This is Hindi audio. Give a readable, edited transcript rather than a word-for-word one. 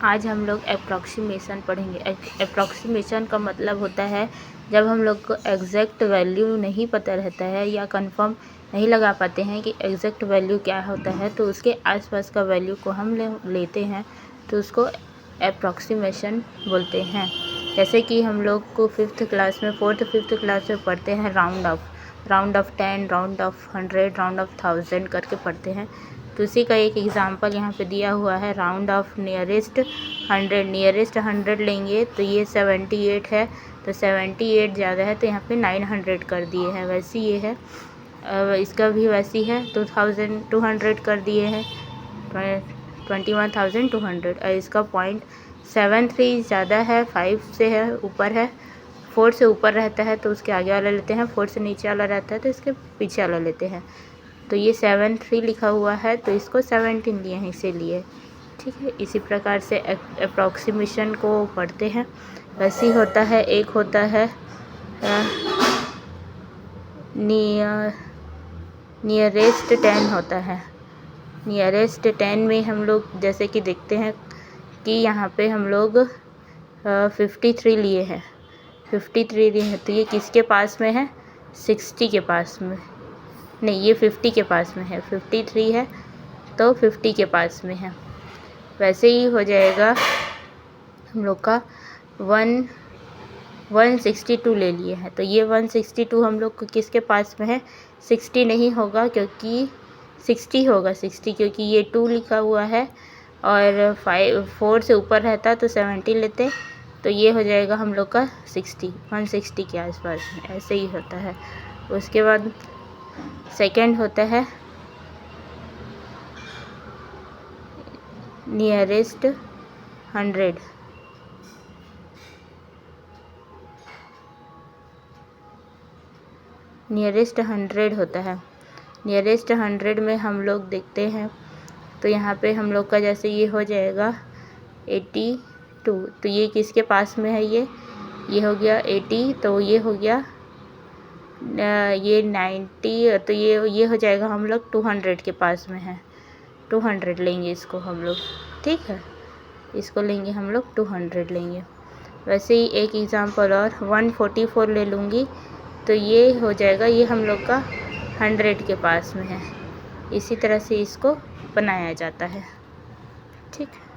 आज हम लोग अप्रॉक्सीमेशन पढ़ेंगे। अप्रॉक्सीमेशन का मतलब होता है जब हम लोग को एग्जैक्ट वैल्यू नहीं पता रहता है या कंफर्म नहीं लगा पाते हैं कि एग्जैक्ट वैल्यू क्या होता है, तो उसके आसपास का वैल्यू को हम लेते हैं तो उसको अप्रॉक्सीमेशन बोलते हैं। जैसे कि हम लोग को फिफ्थ क्लास में पढ़ते हैं round of 10, round of 100, round of 1000 करके पढ़ते हैं। तो उसी का एक एग्जांपल यहाँ पे दिया हुआ है, राउंड ऑफ नियरेस्ट 100 लेंगे तो ये 78 है, तो 78 ज़्यादा है तो यहाँ पे 900 कर दिए हैं। वैसे ये है, इसका भी वैसी है, 2200 कर दिए हैं, 21,200। और इसका 0.73 ज़्यादा है, 5 से है ऊपर है, 4 से ऊपर रहता है तो उसके आगे वाला लेते हैं, 4 से नीचे वाला रहता है तो इसके पीछे वाला लेते हैं। तो ये 73 लिखा हुआ है तो इसको 17 लिए हैं इसीलिए, ठीक है। इसी प्रकार से अप्रॉक्सीमेशन को पढ़ते हैं। वैसे ही होता है, एक होता है नियरेस्ट 10 होता है। नियरेस्ट 10 में हम लोग जैसे कि देखते हैं कि यहाँ पे हम लोग 53 लिए हैं, 53 लिए हैं तो ये किसके पास में है, 60 के पास में, नहीं ये 50 के पास में है, 53 है तो 50 के पास में है। वैसे ही हो जाएगा हम लोग का 162 ले लिए हैं तो ये 162 हम लोग को किसके पास में है, 60 नहीं होगा क्योंकि 60 होगा, 60 क्योंकि ये 2 लिखा हुआ है और 4 से ऊपर रहता तो 70 लेते, तो ये हो जाएगा हम लोग का 160 के आसपास में। ऐसे ही होता है। उसके बाद सेकंड होता है नियरेस्ट 100। नियरेस्ट 100 होता है। नियरेस्ट 100 में हम लोग देखते हैं तो यहाँ पे हम लोग का जैसे ये हो जाएगा 82, तो ये किसके पास में है, ये हो गया 80, तो ये हो गया ये 90, तो ये हो जाएगा हम लोग 200 के पास में है, 200 लेंगे इसको हम लोग, ठीक है। इसको लेंगे हम लोग 200 लेंगे। वैसे ही एक एग्जांपल और 144 ले लूँगी तो ये हो जाएगा, ये हम लोग का 100 के पास में है। इसी तरह से इसको बनाया जाता है, ठीक है।